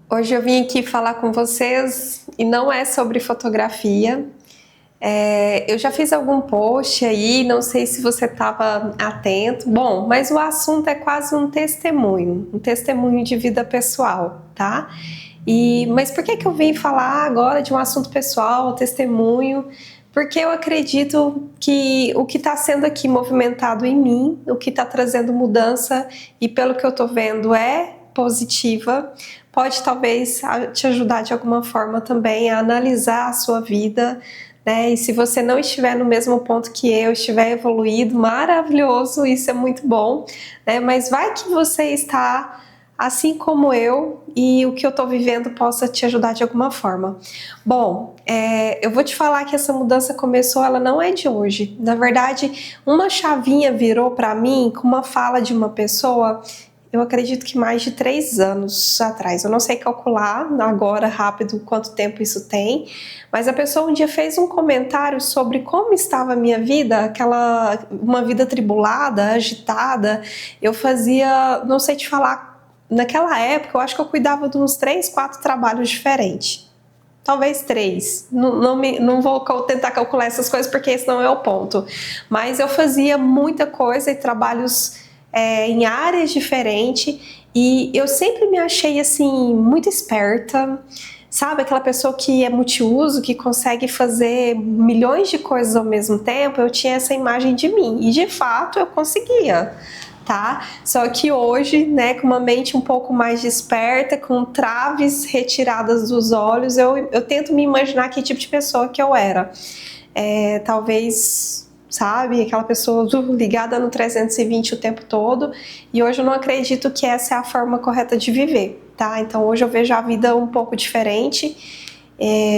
Hoje eu vim aqui falar com vocês e não é sobre fotografia. Eu já fiz algum post aí, não sei se você estava atento. Bom, mas o assunto é quase um testemunho de vida pessoal, tá? Mas por que eu vim falar agora de um assunto pessoal, testemunho? Porque eu acredito que o que está sendo aqui movimentado em mim, o que está trazendo mudança e pelo que eu estou vendo é positiva, pode talvez te ajudar de alguma forma também a analisar a sua vida, né? E se você não estiver no mesmo ponto que eu, estiver evoluído, maravilhoso, isso é muito bom, né? Mas vai que você está assim como eu e o que eu estou vivendo possa te ajudar de alguma forma. Bom, eu vou te falar que essa mudança começou, ela não é de hoje. Na verdade, uma chavinha virou para mim com uma fala de uma pessoa. Eu acredito que mais de 3 anos atrás. Eu não sei calcular agora rápido quanto tempo isso tem, mas a pessoa um dia fez um comentário sobre como estava a minha vida, uma vida tribulada, agitada. Eu fazia, não sei te falar, naquela época eu acho que eu cuidava de uns 3, 4 trabalhos diferentes. Talvez 3. Não vou tentar calcular essas coisas porque esse não é o ponto. Mas eu fazia muita coisa e trabalhos em áreas diferentes, e eu sempre me achei assim muito esperta, sabe, aquela pessoa que é multiuso, que consegue fazer milhões de coisas ao mesmo tempo. Eu tinha essa imagem de mim e de fato eu conseguia, tá? Só que hoje, né, com uma mente um pouco mais desperta, com traves retiradas dos olhos, eu tento me imaginar que tipo de pessoa que eu era. Talvez, sabe, aquela pessoa ligada no 320 o tempo todo, e hoje eu não acredito que essa é a forma correta de viver, tá? Então hoje eu vejo a vida um pouco diferente,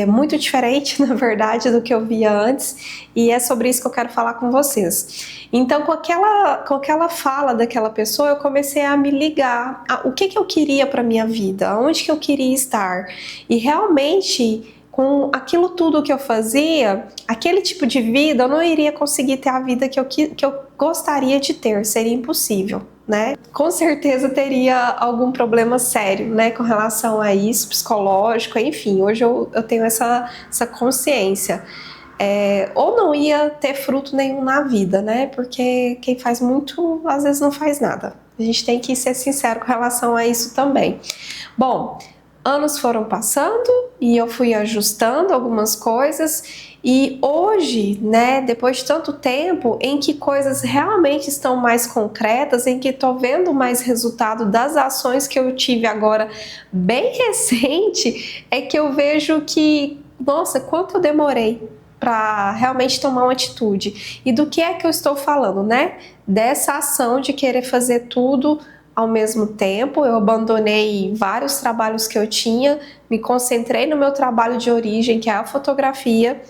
muito diferente, na verdade, do que eu via antes, e é sobre isso que eu quero falar com vocês. Então, com aquela fala daquela pessoa, eu comecei a me ligar o que eu queria para minha vida, onde que eu queria estar, e realmente com aquilo tudo que eu fazia, aquele tipo de vida, eu não iria conseguir ter a vida que eu gostaria de ter, seria impossível, né? Com certeza teria algum problema sério, né, com relação a isso, psicológico, enfim, hoje eu tenho essa consciência. Ou não ia ter fruto nenhum na vida, né, porque quem faz muito, às vezes não faz nada. A gente tem que ser sincero com relação a isso também. Bom, anos foram passando e eu fui ajustando algumas coisas, e hoje, né, depois de tanto tempo em que coisas realmente estão mais concretas, em que estou vendo mais resultado das ações que eu tive agora bem recente, é que eu vejo que, nossa, quanto eu demorei para realmente tomar uma atitude. E do que é que eu estou falando, né? Dessa ação de querer fazer tudo ao mesmo tempo. Eu abandonei vários trabalhos que eu tinha, me concentrei no meu trabalho de origem, que é a fotografia.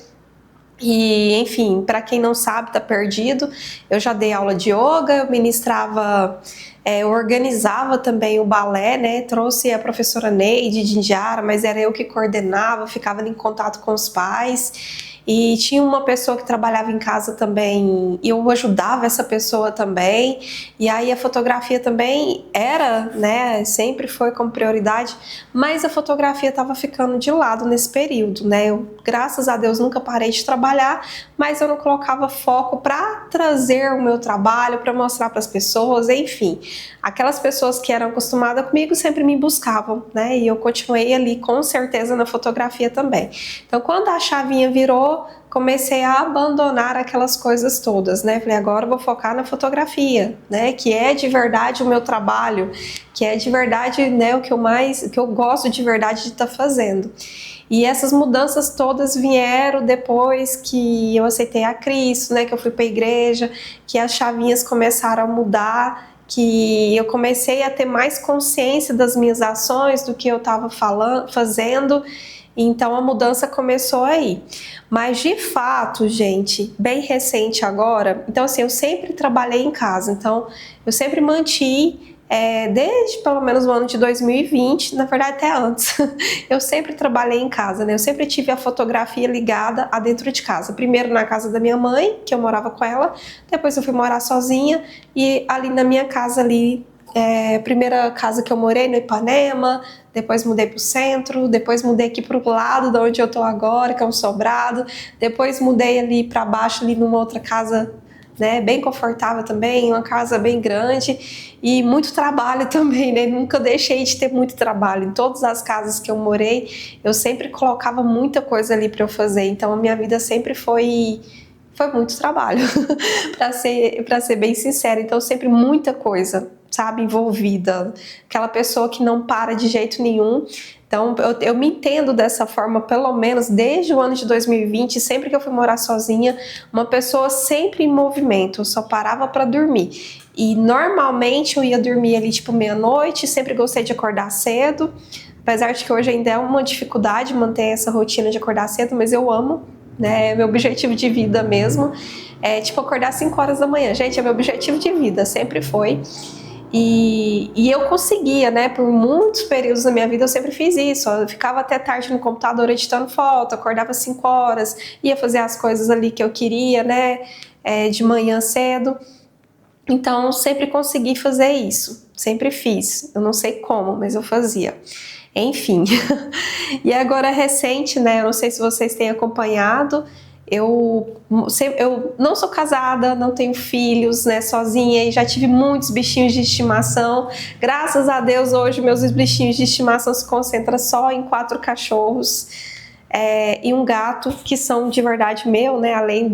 E, enfim, para quem não sabe, tá perdido, eu já dei aula de yoga, eu ministrava, eu organizava também o balé, né? Trouxe a professora Neide de Indiara, mas era eu que coordenava, ficava em contato com os pais. E tinha uma pessoa que trabalhava em casa também, e eu ajudava essa pessoa também. E aí a fotografia também era, né, sempre foi como prioridade, mas a fotografia estava ficando de lado nesse período, né? Eu, graças a Deus, nunca parei de trabalhar, mas eu não colocava foco para trazer o meu trabalho, para mostrar para as pessoas, enfim. Aquelas pessoas que eram acostumadas comigo sempre me buscavam, né? E eu continuei ali com certeza na fotografia também. Então, quando a chavinha virou, comecei a abandonar aquelas coisas todas, né? Falei, agora eu vou focar na fotografia, né? Que é de verdade o meu trabalho, que é de verdade, né, o que eu gosto de verdade de estar fazendo. E essas mudanças todas vieram depois que eu aceitei a Cristo, né? Que eu fui para a igreja, que as chavinhas começaram a mudar, que eu comecei a ter mais consciência das minhas ações, do que eu estava fazendo. Então a mudança começou aí. Mas de fato, gente, bem recente agora, então assim, eu sempre trabalhei em casa, então eu sempre mantive, desde pelo menos o ano de 2020, na verdade até antes, eu sempre trabalhei em casa, né? Eu sempre tive a fotografia ligada a dentro de casa. Primeiro na casa da minha mãe, que eu morava com ela, depois eu fui morar sozinha, e ali na minha casa ali A primeira casa que eu morei no Ipanema, depois mudei para o centro, depois mudei aqui para o lado de onde eu estou agora, que é um sobrado, depois mudei ali para baixo, ali numa outra casa, né, bem confortável também, uma casa bem grande e muito trabalho também, né? Nunca deixei de ter muito trabalho. Em todas as casas que eu morei, eu sempre colocava muita coisa ali para eu fazer. Então a minha vida sempre foi muito trabalho, para ser bem sincera. Então sempre muita coisa, sabe, envolvida. Aquela pessoa que não para de jeito nenhum. Então, eu me entendo dessa forma, pelo menos desde o ano de 2020, sempre que eu fui morar sozinha, uma pessoa sempre em movimento, eu só parava para dormir. E normalmente eu ia dormir ali tipo meia-noite, sempre gostei de acordar cedo, apesar de que hoje ainda é uma dificuldade manter essa rotina de acordar cedo, mas eu amo, né? É meu objetivo de vida mesmo. É tipo acordar 5 horas da manhã, gente, é meu objetivo de vida, sempre foi. E eu conseguia, né? Por muitos períodos da minha vida eu sempre fiz isso. Eu ficava até tarde no computador editando foto, acordava 5 horas, ia fazer as coisas ali que eu queria, né? De manhã cedo. Então sempre consegui fazer isso, sempre fiz. Eu não sei como, mas eu fazia. Enfim. E agora recente, né? Eu não sei se vocês têm acompanhado. Eu não sou casada, não tenho filhos, né, sozinha, e já tive muitos bichinhos de estimação. Graças a Deus, hoje meus bichinhos de estimação se concentram só em 4 cachorros e um gato, que são de verdade meu, né, além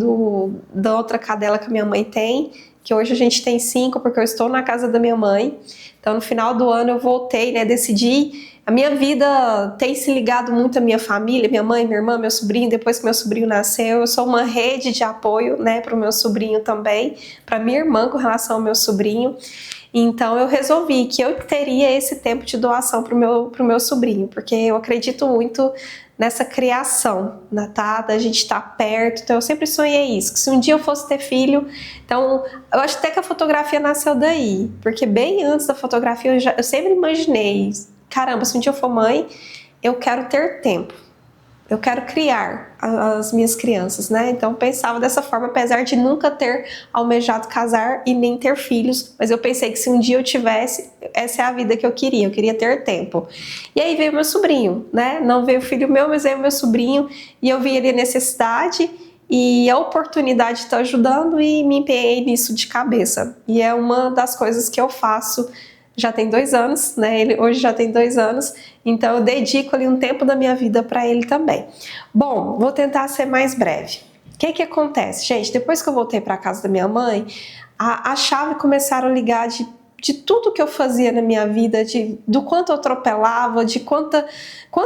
da outra cadela que a minha mãe tem, que hoje a gente tem 5, porque eu estou na casa da minha mãe. Então, no final do ano eu voltei, né, decidi. A minha vida tem se ligado muito à minha família, minha mãe, minha irmã, meu sobrinho. Depois que meu sobrinho nasceu, eu sou uma rede de apoio, né, para o meu sobrinho também, para minha irmã com relação ao meu sobrinho. Então eu resolvi que eu teria esse tempo de doação para o meu sobrinho, porque eu acredito muito nessa criação, né, tá? Da gente estar perto. Então eu sempre sonhei isso, que se um dia eu fosse ter filho, então eu acho até que a fotografia nasceu daí, porque bem antes da fotografia eu sempre imaginei, caramba, se um dia eu for mãe, eu quero ter tempo. Eu quero criar as minhas crianças, né? Então eu pensava dessa forma, apesar de nunca ter almejado casar e nem ter filhos, mas eu pensei que se um dia eu tivesse, essa é a vida que eu queria ter tempo. E aí veio meu sobrinho, né? Não veio o filho meu, mas veio meu sobrinho, e eu vi ele a necessidade e a oportunidade de estar ajudando e me empenhei nisso de cabeça. E é uma das coisas que eu faço. Já tem 2 anos, né? Ele hoje já tem 2 anos, então eu dedico ali um tempo da minha vida para ele também. Bom, vou tentar ser mais breve. O que acontece? Gente, depois que eu voltei para casa da minha mãe, a chave começaram a ligar de tudo que eu fazia na minha vida, do quanto eu atropelava, de quanto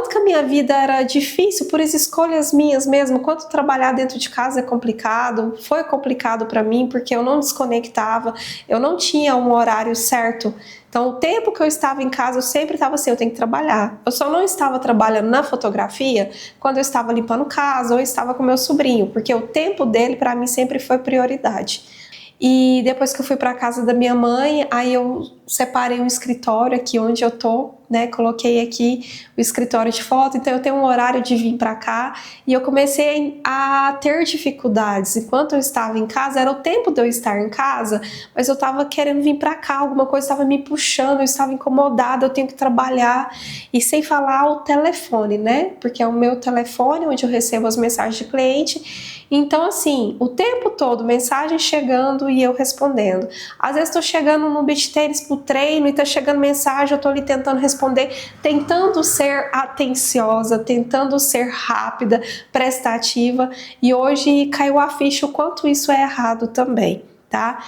que a minha vida era difícil por as escolhas minhas mesmo, quanto trabalhar dentro de casa é complicado, foi complicado para mim porque eu não desconectava, eu não tinha um horário certo. Então, o tempo que eu estava em casa, eu sempre estava assim, eu tenho que trabalhar. Eu só não estava trabalhando na fotografia quando eu estava limpando casa ou estava com meu sobrinho, porque o tempo dele, para mim, sempre foi prioridade. E depois que eu fui para casa da minha mãe, aí eu separei um escritório aqui onde eu tô, né? Coloquei aqui o escritório de foto, então eu tenho um horário de vir para cá e eu comecei a ter dificuldades. Enquanto eu estava em casa, era o tempo de eu estar em casa, mas eu estava querendo vir para cá, alguma coisa estava me puxando, eu estava incomodada, eu tenho que trabalhar. E sem falar o telefone, né? Porque é o meu telefone onde eu recebo as mensagens de cliente. Então, assim, o tempo todo, mensagem chegando e eu respondendo. Às vezes estou chegando no beach tênis pro treino e tá chegando mensagem, eu tô ali tentando responder, tentando ser atenciosa, tentando ser rápida, prestativa, e hoje caiu a ficha o quanto isso é errado também, tá?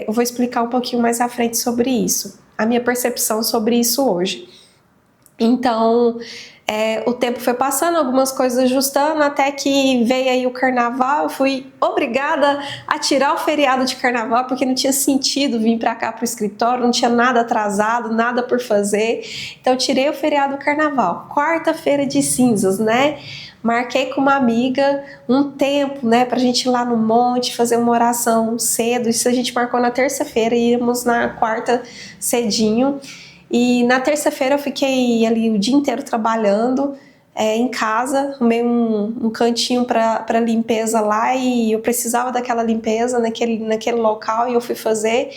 Eu vou explicar um pouquinho mais à frente sobre isso, a minha percepção sobre isso hoje. Então, o tempo foi passando, algumas coisas ajustando, até que veio aí o carnaval. Eu fui obrigada a tirar o feriado de carnaval, porque não tinha sentido vir para cá para o escritório, não tinha nada atrasado, nada por fazer. Então eu tirei o feriado do carnaval, quarta-feira de cinzas, né? Marquei com uma amiga um tempo, né, pra gente ir lá no monte, fazer uma oração cedo. Isso a gente marcou na terça-feira, íamos na quarta cedinho. E na terça-feira eu fiquei ali o dia inteiro trabalhando em casa, arrumei um cantinho para limpeza lá e eu precisava daquela limpeza naquele local e eu fui fazer.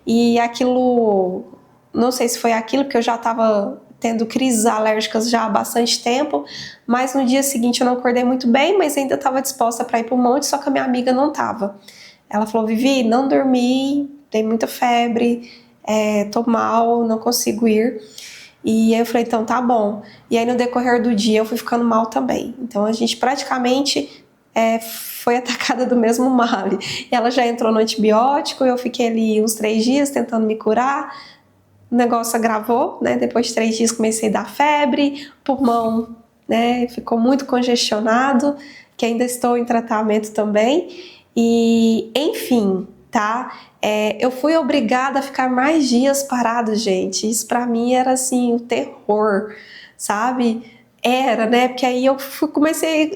E aquilo não sei se foi aquilo, porque eu já estava tendo crises alérgicas já há bastante tempo, mas no dia seguinte eu não acordei muito bem, mas ainda estava disposta para ir para o monte, só que a minha amiga não estava. Ela falou, Vivi, não dormi, tem muita febre, tô mal, não consigo ir. E aí eu falei, então tá bom. E aí no decorrer do dia eu fui ficando mal também. Então a gente praticamente foi atacada do mesmo mal. Ela já entrou no antibiótico, eu fiquei ali uns 3 dias tentando me curar. O negócio agravou, né? Depois de 3 dias comecei a dar febre, pulmão, né? Ficou muito congestionado, que ainda estou em tratamento também. E, enfim, tá? Eu fui obrigada a ficar mais dias parado, gente. Isso pra mim era, assim, o terror, sabe? Era, né? Porque aí eu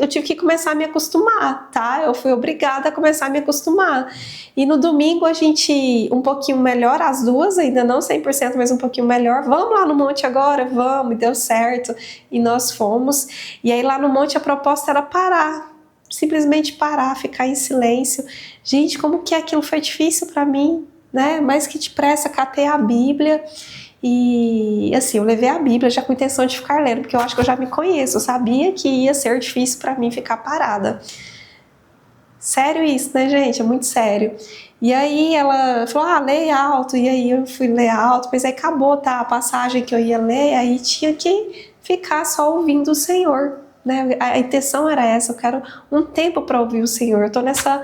tive que começar a me acostumar, tá? Eu fui obrigada a começar a me acostumar. E no domingo a gente, um pouquinho melhor, as duas, ainda não 100%, mas um pouquinho melhor. Vamos lá no monte agora? Vamos, e deu certo. E nós fomos. E aí lá no monte a proposta era parar. Simplesmente parar, ficar em silêncio. Gente, como que aquilo foi difícil para mim, né? Mais que depressa, catei a Bíblia. E assim, eu levei a Bíblia já com a intenção de ficar lendo, porque eu acho que eu já me conheço, eu sabia que ia ser difícil para mim ficar parada. Sério isso, né, gente? É muito sério. E aí ela falou, leia alto, e aí eu fui ler alto, mas aí acabou, tá? A passagem que eu ia ler, aí tinha que ficar só ouvindo o Senhor, né? A intenção era essa, eu quero um tempo para ouvir o Senhor. Eu tô nessa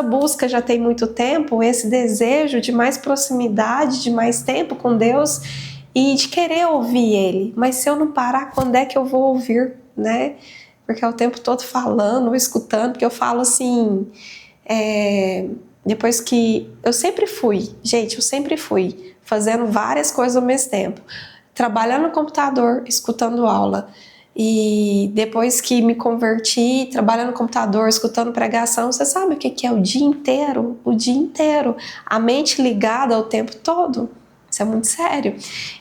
busca já tem muito tempo, esse desejo de mais proximidade, de mais tempo com Deus e de querer ouvir Ele. Mas se eu não parar, quando é que eu vou ouvir, né? Porque é o tempo todo falando ou escutando, porque eu falo assim, depois que eu sempre fui fazendo várias coisas ao mesmo tempo, trabalhando no computador, escutando aula. E depois que me converti, trabalhando no computador, escutando pregação, você sabe o que é o dia inteiro? O dia inteiro. A mente ligada o tempo todo. Isso é muito sério.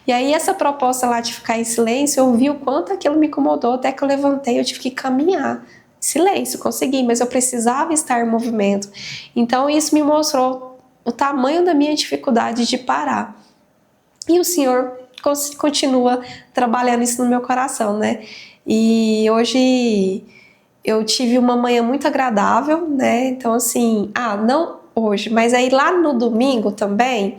E aí essa proposta lá de ficar em silêncio, eu vi o quanto aquilo me incomodou, até que eu levantei, eu tive que caminhar. Silêncio, consegui, mas eu precisava estar em movimento. Então isso me mostrou o tamanho da minha dificuldade de parar. E o Senhor continua trabalhando isso no meu coração, né? E hoje eu tive uma manhã muito agradável, né? Então assim, não hoje, mas aí lá no domingo também,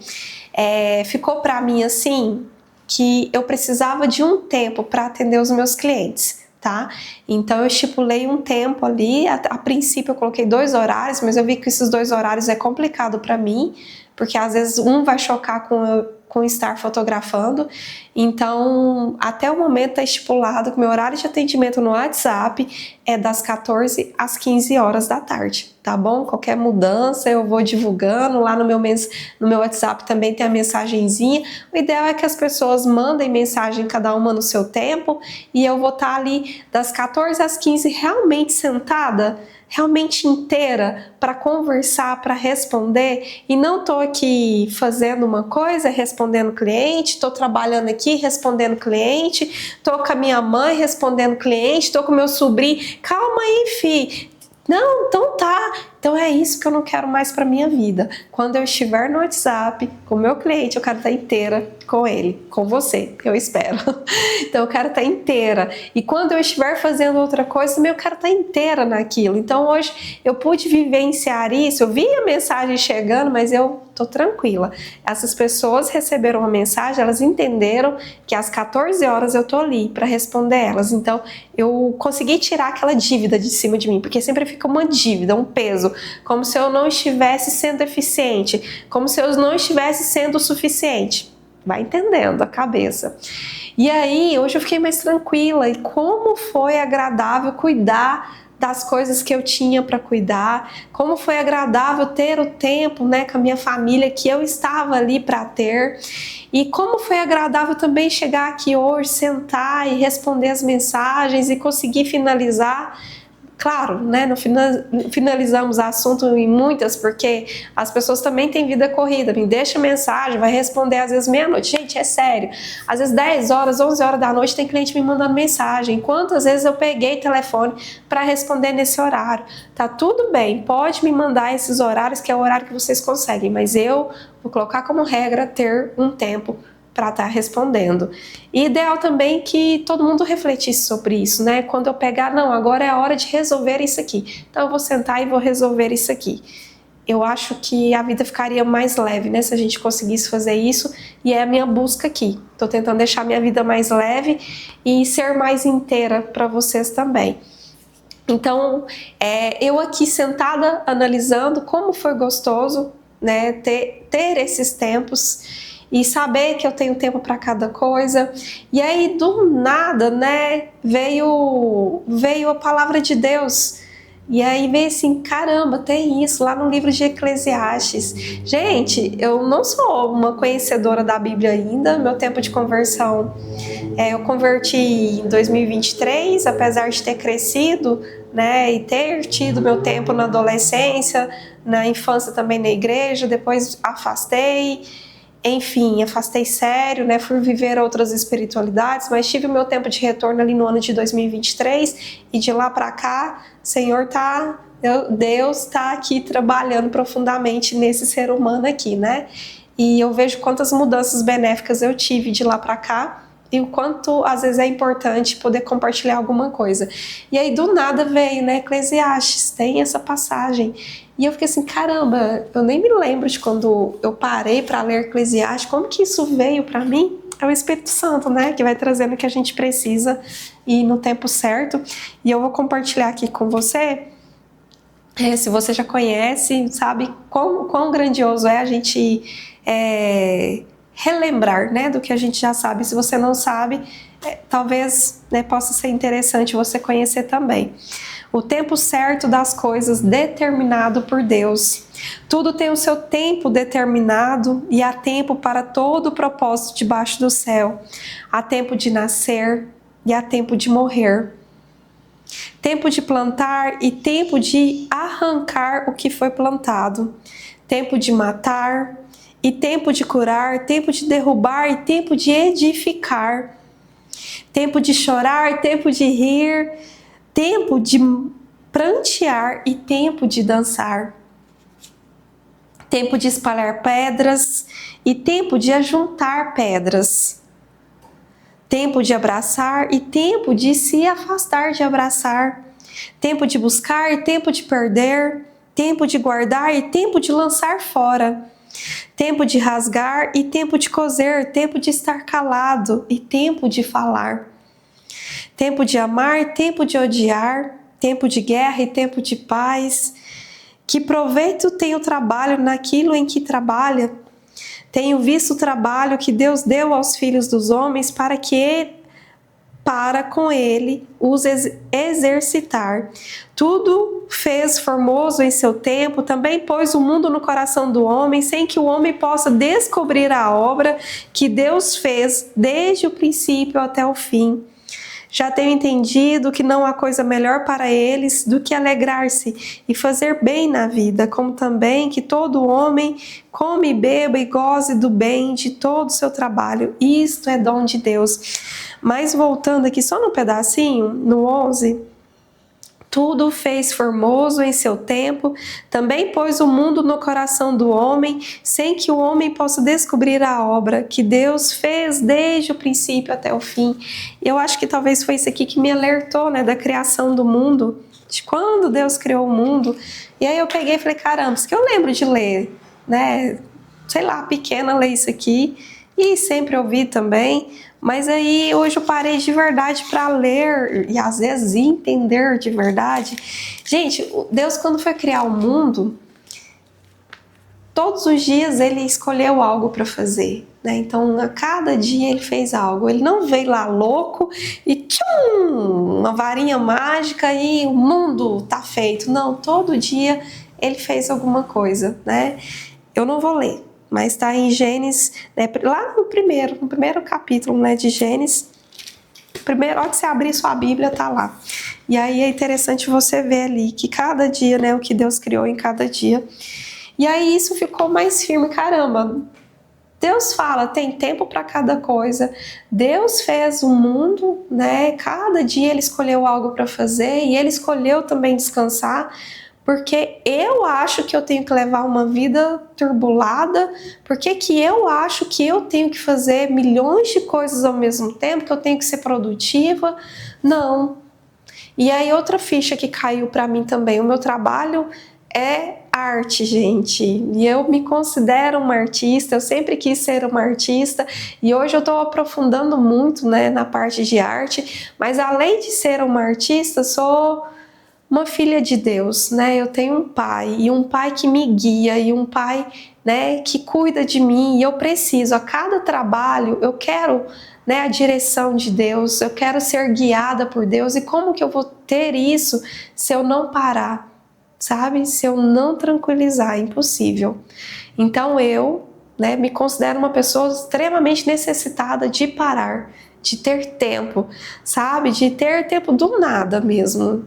ficou para mim assim, que eu precisava de um tempo para atender os meus clientes, tá? Então eu estipulei um tempo ali, a princípio eu coloquei 2 horários, mas eu vi que esses 2 horários é complicado para mim, porque às vezes um vai chocar com estar fotografando. Então, até o momento está estipulado que meu horário de atendimento no WhatsApp é das 14 às 15 horas da tarde, tá bom? Qualquer mudança eu vou divulgando, lá no meu WhatsApp também tem a mensagenzinha. O ideal é que as pessoas mandem mensagem, cada uma no seu tempo, e eu vou estar ali das 14 às 15 realmente sentada, realmente inteira para conversar, para responder, e não tô aqui fazendo uma coisa, respondendo cliente, tô trabalhando aqui respondendo cliente, tô com a minha mãe respondendo cliente, tô com meu sobrinho, calma aí, fi. Não, então tá. Então é isso que eu não quero mais para minha vida. Quando eu estiver no WhatsApp com o meu cliente, eu quero estar inteira com ele, com você, eu espero. Então eu quero estar inteira. E quando eu estiver fazendo outra coisa, também eu quero estar inteira naquilo. Então hoje eu pude vivenciar isso. Eu vi a mensagem chegando, mas eu tô tranquila. Essas pessoas receberam uma mensagem, elas entenderam que às 14 horas eu tô ali para responder elas. Então eu consegui tirar aquela dívida de cima de mim, porque sempre fica uma dívida, um peso, como se eu não estivesse sendo eficiente, como se eu não estivesse sendo o suficiente. Vai entendendo a cabeça. E aí, hoje eu fiquei mais tranquila. E como foi agradável cuidar das coisas que eu tinha para cuidar, como foi agradável ter o tempo, né, com a minha família que eu estava ali para ter, e como foi agradável também chegar aqui hoje, sentar e responder as mensagens e conseguir finalizar. Claro, né, não finalizamos o assunto em muitas, porque as pessoas também têm vida corrida, me deixa mensagem, vai responder às vezes meia-noite. Gente, é sério, às vezes 10 horas, 11 horas da noite tem cliente me mandando mensagem. Quantas vezes eu peguei telefone para responder nesse horário? Tá tudo bem, pode me mandar esses horários, que é o horário que vocês conseguem, mas eu vou colocar como regra ter um tempo para estar respondendo. E ideal também que todo mundo refletisse sobre isso, né? Quando eu pegar, não, agora é a hora de resolver isso aqui. Então eu vou sentar e vou resolver isso aqui. Eu acho que a vida ficaria mais leve, né? Se a gente conseguisse fazer isso. E é a minha busca aqui. Tô tentando deixar minha vida mais leve e ser mais inteira para vocês também. Então, eu aqui sentada analisando como foi gostoso, né? Ter esses tempos e saber que eu tenho tempo para cada coisa. E aí, do nada, né, veio a palavra de Deus. E aí veio assim, caramba, tem isso lá no livro de Eclesiastes. Gente, eu não sou uma conhecedora da Bíblia ainda, meu tempo de conversão, eu converti em 2023, apesar de ter crescido, né, e ter tido meu tempo na adolescência, na infância também na igreja, depois afastei. Enfim, afastei sério, né? Fui viver outras espiritualidades, mas tive o meu tempo de retorno ali no ano de 2023 e de lá para cá, Deus tá aqui trabalhando profundamente nesse ser humano aqui, né? E eu vejo quantas mudanças benéficas eu tive de lá para cá e o quanto às vezes é importante poder compartilhar alguma coisa. E aí do nada veio, né? Eclesiastes, tem essa passagem. E eu fiquei assim, caramba, eu nem me lembro de quando eu parei para ler Eclesiastes, como que isso veio para mim? É o Espírito Santo, né, que vai trazendo o que a gente precisa e no tempo certo. E eu vou compartilhar aqui com você, se você já conhece, sabe quão grandioso é a gente relembrar, né, do que a gente já sabe. Se você não sabe, talvez, né, possa ser interessante você conhecer também. O tempo certo das coisas determinado por Deus. Tudo tem o seu tempo determinado e há tempo para todo o propósito debaixo do céu. Há tempo de nascer e há tempo de morrer. Tempo de plantar e tempo de arrancar o que foi plantado. Tempo de matar e tempo de curar. Tempo de derrubar e tempo de edificar. Tempo de chorar e tempo de rir. Tempo de prantear e tempo de dançar. Tempo de espalhar pedras e tempo de ajuntar pedras. Tempo de abraçar e tempo de se afastar de abraçar. Tempo de buscar e tempo de perder. Tempo de guardar e tempo de lançar fora. Tempo de rasgar e tempo de coser. Tempo de estar calado e tempo de falar. Tempo de amar, tempo de odiar, tempo de guerra e tempo de paz. Que proveito tem o trabalho naquilo em que trabalha? Tenho visto o trabalho que Deus deu aos filhos dos homens para com ele os exercitar. Tudo fez formoso em seu tempo, também pôs o mundo no coração do homem, sem que o homem possa descobrir a obra que Deus fez desde o princípio até o fim. Já tenho entendido que não há coisa melhor para eles do que alegrar-se e fazer bem na vida, como também que todo homem come, beba e goze do bem de todo o seu trabalho. Isto é dom de Deus. Mas voltando aqui só no pedacinho, no 11... Tudo fez formoso em seu tempo, também pôs o mundo no coração do homem, sem que o homem possa descobrir a obra que Deus fez desde o princípio até o fim. Eu acho que talvez foi isso aqui que me alertou, né, da criação do mundo, de quando Deus criou o mundo. E aí eu peguei e falei, caramba, isso que eu lembro de ler, né, sei lá, pequena ler isso aqui, e sempre ouvi também. Mas aí hoje eu parei de verdade para ler e às vezes entender de verdade. Gente, Deus quando foi criar o mundo, todos os dias ele escolheu algo para fazer, né? Então a cada dia ele fez algo. Ele não veio lá louco e tchum, uma varinha mágica e o mundo tá feito. Não, todo dia ele fez alguma coisa, né? Eu não vou ler. Mas está em Gênesis, né, lá no primeiro capítulo, né, de Gênesis. Primeiro, hora que você abrir sua Bíblia, tá lá. E aí é interessante você ver ali que cada dia, né, o que Deus criou em cada dia. E aí isso ficou mais firme, caramba. Deus fala, tem tempo para cada coisa. Deus fez o mundo, né? Cada dia ele escolheu algo para fazer e ele escolheu também descansar. Porque eu acho que eu tenho que levar uma vida turbulada? Por que que eu acho que eu tenho que fazer milhões de coisas ao mesmo tempo, que eu tenho que ser produtiva? Não. E aí outra ficha que caiu para mim também, o meu trabalho é arte, gente, e eu me considero uma artista, eu sempre quis ser uma artista, e hoje eu estou aprofundando muito, né, na parte de arte, mas além de ser uma artista, sou uma filha de Deus, né? Eu tenho um pai, e um pai que me guia, e um pai, né, que cuida de mim, e eu preciso, a cada trabalho, eu quero, né, a direção de Deus, eu quero ser guiada por Deus, e como que eu vou ter isso se eu não parar, sabe? Se eu não tranquilizar, é impossível. Então eu, né, me considero uma pessoa extremamente necessitada de parar, de ter tempo, sabe? De ter tempo do nada mesmo,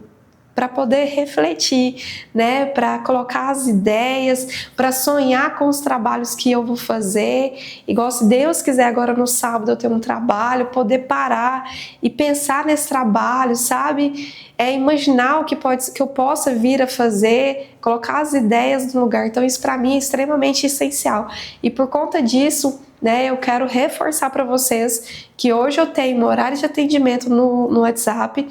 para poder refletir, né, para colocar as ideias, para sonhar com os trabalhos que eu vou fazer. Igual se Deus quiser agora no sábado eu ter um trabalho, poder parar e pensar nesse trabalho, sabe? Imaginar o que eu possa vir a fazer, colocar as ideias no lugar. Então isso para mim é extremamente essencial. E por conta disso, né, eu quero reforçar para vocês que hoje eu tenho um horário de atendimento no WhatsApp,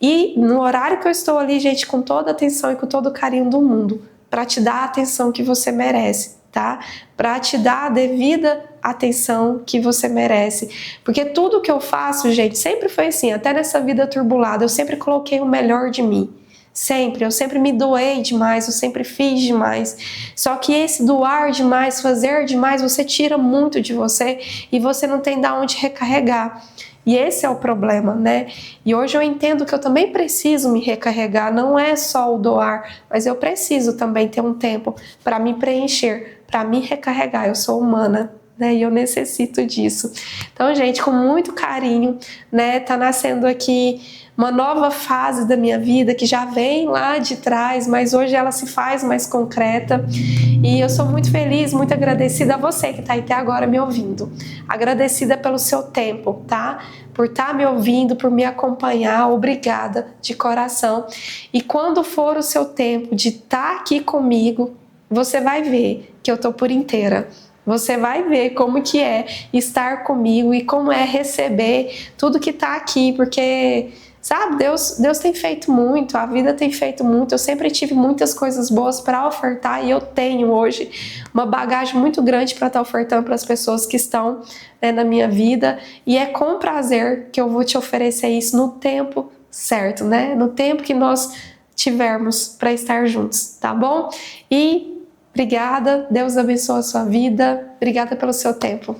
e no horário que eu estou ali, gente, com toda a atenção e com todo o carinho do mundo, para te dar a atenção que você merece, tá? Para te dar a devida atenção que você merece. Porque tudo que eu faço, gente, sempre foi assim, até nessa vida turbulada, eu sempre coloquei o melhor de mim. Sempre, eu sempre me doei demais, eu sempre fiz demais. Só que esse doar demais, fazer demais, você tira muito de você e você não tem de onde recarregar. E esse é o problema, né? E hoje eu entendo que eu também preciso me recarregar, não é só o doar, mas eu preciso também ter um tempo para me preencher, para me recarregar. Eu sou humana, né? E eu necessito disso. Então, gente, com muito carinho, né? Tá nascendo aqui uma nova fase da minha vida que já vem lá de trás, mas hoje ela se faz mais concreta. E eu sou muito feliz, muito agradecida a você que está aí até agora me ouvindo. Agradecida pelo seu tempo, tá? Por estar me ouvindo, por me acompanhar. Obrigada de coração. E quando for o seu tempo de estar aqui comigo, você vai ver que eu tô por inteira. Você vai ver como que é estar comigo e como é receber tudo que tá aqui, porque, sabe, Deus tem feito muito, a vida tem feito muito. Eu sempre tive muitas coisas boas para ofertar e eu tenho hoje uma bagagem muito grande para estar ofertando para as pessoas que estão, né, na minha vida, e é com prazer que eu vou te oferecer isso no tempo certo, né? No tempo que nós tivermos para estar juntos, tá bom? E obrigada, Deus abençoe a sua vida, obrigada pelo seu tempo.